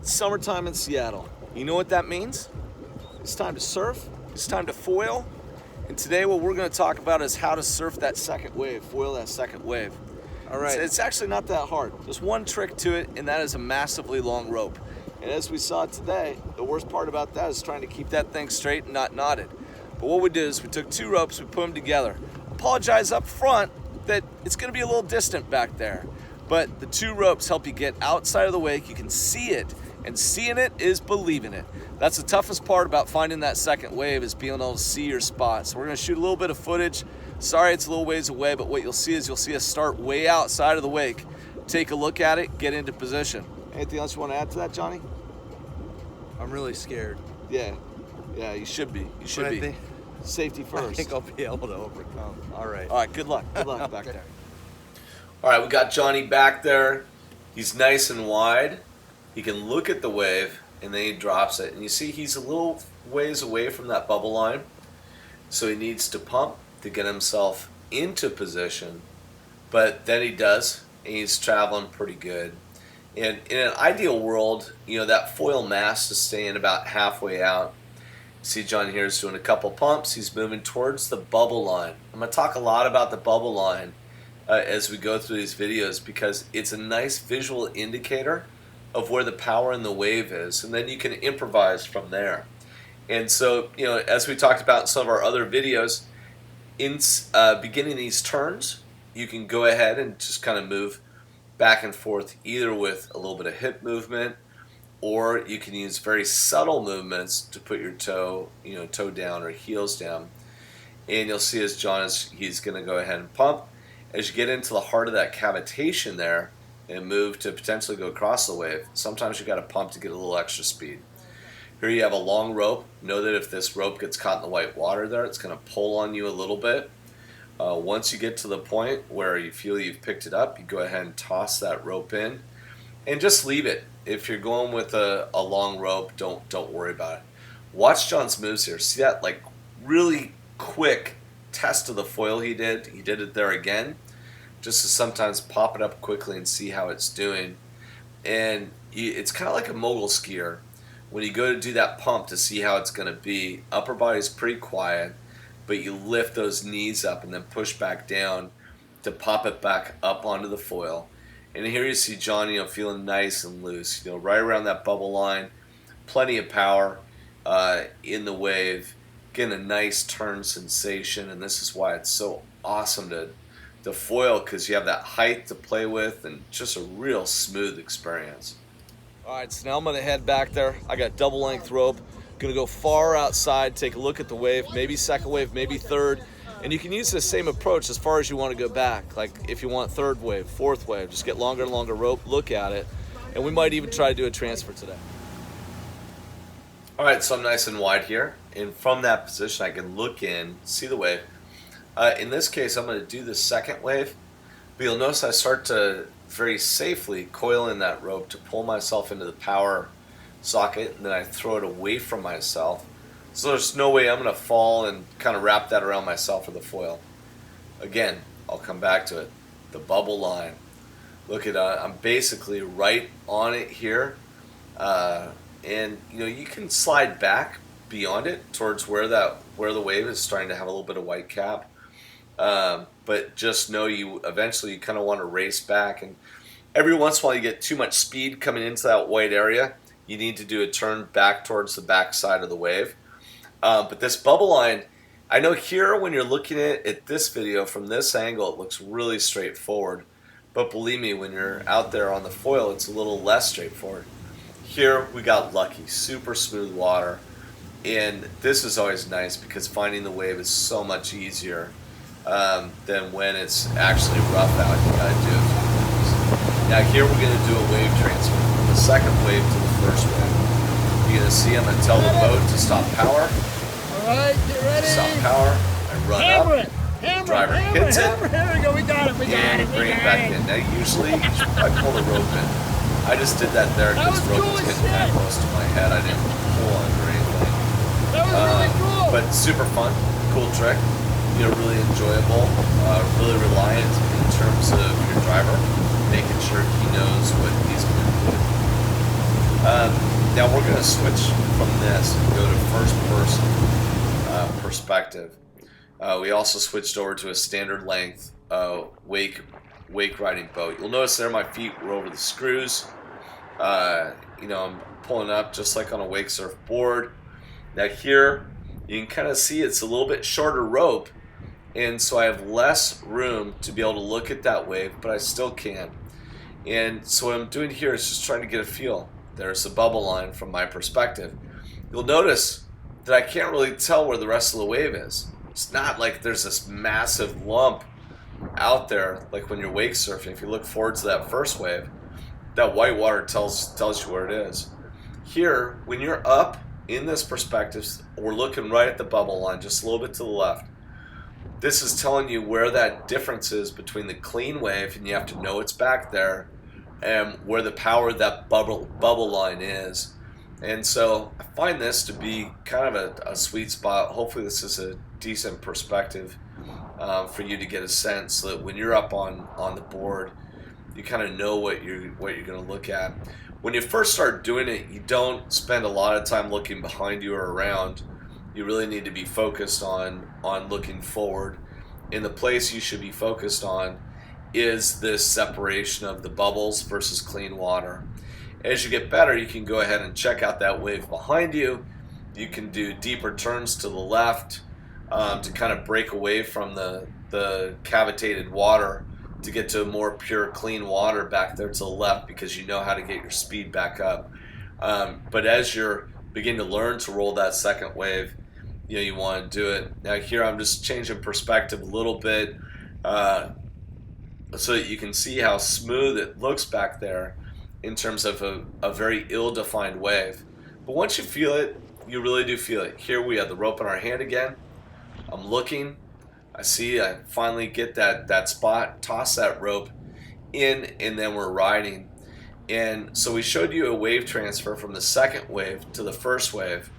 It's summertime in Seattle. You know what that means? It's time to surf, it's time to foil, and today what we're going to talk about is how to surf that second wave, foil that second wave. All right. It's actually not that hard. There's one trick to it, and that is a massively long rope. And as we saw today, the worst part about that is trying to keep that thing straight and not knotted. But what we did is we took two ropes, we put them together. Apologize up front that it's going to be a little distant back there, but the two ropes help you get outside of the wake. You can see it, and seeing it is believing it. That's the toughest part about finding that second wave, is being able to see your spot. So we're going to shoot a little bit of footage. Sorry it's a little ways away, but what you'll see is you'll see us start way outside of the wake, take a look at it, get into position. Anything else you want to add to that, Johnny? I'm really scared. Yeah, you should be. You should be. Safety first. I think I'll be able to overcome. All right, good luck. Good luck back there. All right, we got Johnny back there. He's nice and wide. He can look at the wave, and then he drops it. And you see he's a little ways away from that bubble line, so he needs to pump to get himself into position. But then he does, and he's traveling pretty good. And in an ideal world, that foil mast is staying about halfway out. See, John here is doing a couple pumps. He's moving towards the bubble line. I'm going to talk a lot about the bubble line as we go through these videos, because it's a nice visual indicator of where the power in the wave is, and then you can improvise from there. And so, as we talked about in some of our other videos, in beginning these turns, you can go ahead and just kind of move back and forth, either with a little bit of hip movement, or you can use very subtle movements to put your toe down or heels down. And you'll see as John he's going to go ahead and pump. As you get into the heart of that cavitation there and move to potentially go across the wave, sometimes you got to pump to get a little extra speed. Here you have a long rope. Know that if this rope gets caught in the white water there, it's going to pull on you a little bit. Once you get to the point where you feel you've picked it up, you go ahead and toss that rope in and just leave it. If you're going with a long rope, don't worry about it. Watch John's moves here. See that really quick test of the foil he did? He did it there again, just to sometimes pop it up quickly and see how it's doing. And it's kind of like a mogul skier. When you go to do that pump to see how it's going to be, upper body's pretty quiet, but you lift those knees up and then push back down to pop it back up onto the foil. And here you see John, feeling nice and loose, right around that bubble line, plenty of power in the wave, getting a nice turn sensation. And this is why it's so awesome to foil, because you have that height to play with and just a real smooth experience. All right, so now I'm going to head back there. I got double length rope. Going to go far outside, take a look at the wave, maybe second wave, maybe third. And you can use the same approach as far as you want to go back. Like if you want third wave, fourth wave, just get longer and longer rope, look at it. And we might even try to do a transfer today. All right, so I'm nice and wide here. And from that position, I can look in, see the wave. In this case, I'm going to do the second wave. But you'll notice I start to very safely coil in that rope to pull myself into the power socket, and then I throw it away from myself. So there's no way I'm going to fall and kind of wrap that around myself or the foil. Again, I'll come back to it. The bubble line. Look at I'm basically right on it here. And you can slide back beyond it towards where the wave is starting to have a little bit of white cap. But just know you eventually kind of want to race back, and every once in a while you get too much speed coming into that white area. You need to do a turn back towards the back side of the wave. But this bubble line, I know here when you're looking at this video from this angle, it looks really straightforward. But believe me, when you're out there on the foil, it's a little less straightforward. Here we got lucky, super smooth water. And this is always nice because finding the wave is so much easier than when it's actually rough out. You gotta do a few things. Now here we're gonna do a wave transfer from the second wave to the first wave. You're gonna see I'm gonna tell the boat to stop power. All right, get ready. Stop power. I run Hammer up. it. Hammer Driver it. hits it. Here we go. We got it. We got And it. bring it back in. Now usually I pull the rope in. I just did that there because the rope was getting kind of close to my head. I didn't pull on it or anything. That was really cool. But super fun, cool trick. Really enjoyable. Really reliant in terms of your driver, making sure he knows what he's going to do. to switch from this and go to first person perspective. We also switched over to a standard length wake riding boat. You'll notice there my feet were over the screws. I'm pulling up just like on a wake surf board. Now here you can kind of see it's a little bit shorter rope, and so I have less room to be able to look at that wave, but I still can. And so what I'm doing here is just trying to get a feel. There's the bubble line from my perspective. You'll notice that I can't really tell where the rest of the wave is. It's not like there's this massive lump out there like when you're wake surfing. If you look forward to that first wave, that white water tells you where it is. Here, when you're up in this perspective, we're looking right at the bubble line, just a little bit to the left. This is telling you where that difference is between the clean wave, and you have to know it's back there, and where the power of that bubble line is. And so I find this to be kind of a sweet spot. Hopefully this is a decent perspective for you to get a sense so that when you're up on the board, you kind of know what you're going to look at. When you first start doing it, you don't spend a lot of time looking behind you or around. You really need to be focused on looking forward. And the place you should be focused on is this separation of the bubbles versus clean water. As you get better, you can go ahead and check out that wave behind you. You can do deeper turns to the left to kind of break away from the cavitated water to get to more pure clean water back there to the left, because you know how to get your speed back up. But as you're beginning to learn to roll that second wave, you want to do it. Now here I'm just changing perspective a little bit so that you can see how smooth it looks back there in terms of a very ill-defined wave. But once you feel it, you really do feel it. Here we have the rope in our hand again. I'm looking. I finally get that spot, toss that rope in, and then we're riding. And so we showed you a wave transfer from the second wave to the first wave.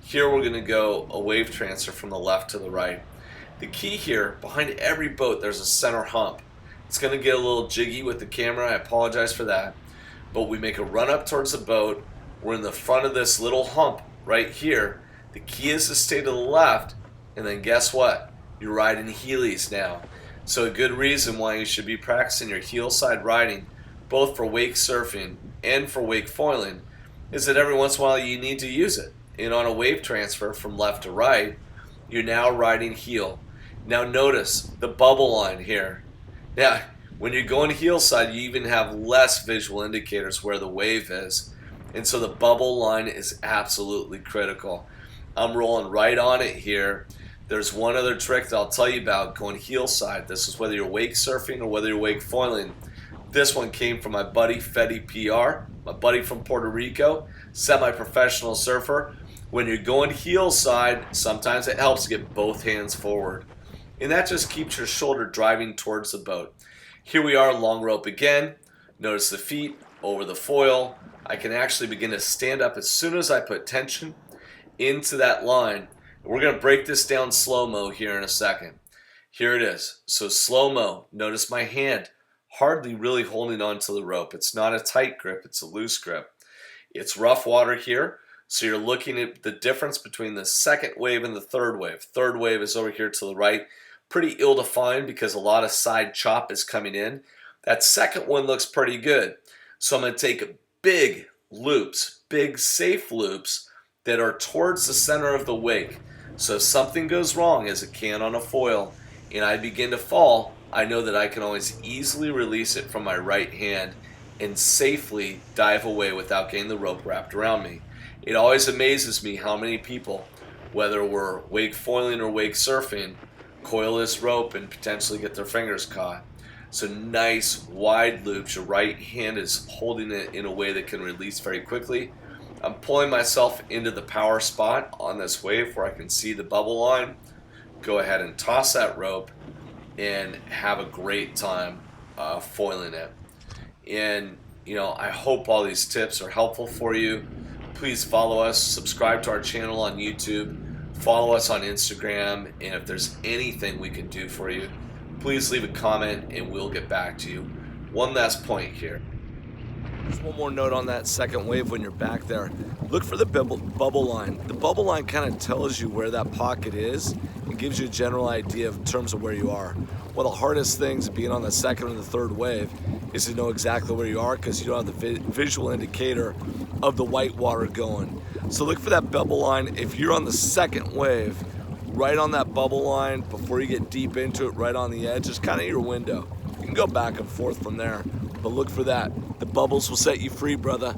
Here we're going to go a wave transfer from the left to the right. The key here, behind every boat there's a center hump. It's going to get a little jiggy with the camera, I apologize for that. But we make a run up towards the boat. We're in the front of this little hump right here. The key is to stay to the left, and then guess what? You're riding Heelys now. So a good reason why you should be practicing your Heelside riding, both for wake surfing and for wakefoiling, is that every once in a while you need to use it. And on a wave transfer from left to right, you're now riding heel. Now notice the bubble line here. Now, when you're going Heelside, you even have less visual indicators where the wave is. And so the bubble line is absolutely critical. I'm rolling right on it here. There's one other trick that I'll tell you about going Heelside. This is whether you're wake surfing or whether you're wakefoiling. This one came from my buddy Fetty PR, my buddy from Puerto Rico, semi-professional surfer. When you're going Heelside, sometimes it helps to get both hands forward. And that just keeps your shoulder driving towards the boat. Here we are, long rope again. Notice the feet over the foil. I can actually begin to stand up as soon as I put tension into that line. We're going to break this down slow-mo here in a second. Here it is. So slow-mo. Notice my hand hardly really holding onto the rope. It's not a tight grip. It's a loose grip. It's rough water here. So you're looking at the difference between the second wave and the third wave. Third wave is over here to the right. Pretty ill-defined because a lot of side chop is coming in. That second one looks pretty good. So I'm going to take big loops, big safe loops that are towards the center of the wake. So if something goes wrong, as it can on a foil, and I begin to fall, I know that I can always easily release it from my right hand and safely dive away without getting the rope wrapped around me. It always amazes me how many people, whether we're wakefoiling or wake surfing, coil this rope and potentially get their fingers caught. So nice wide loops. Your right hand is holding it in a way that can release very quickly. I'm pulling myself into the power spot on this wave where I can see the bubble line. Go ahead and toss that rope and have a great time foiling it. And I hope all these tips are helpful for you. Please follow us, subscribe to our channel on YouTube, follow us on Instagram, and if there's anything we can do for you, please leave a comment and we'll get back to you. One last point here. Just one more note on that second wave when you're back there. Look for the bubble line. The bubble line kind of tells you where that pocket is and gives you a general idea in terms of where you are. One of the hardest things of being on the second or the third wave is to know exactly where you are because you don't have the visual indicator of the white water going. So look for that bubble line. If you're on the second wave, right on that bubble line before you get deep into it, right on the edge, is kind of your window. You can go back and forth from there, but look for that. The bubbles will set you free, brother.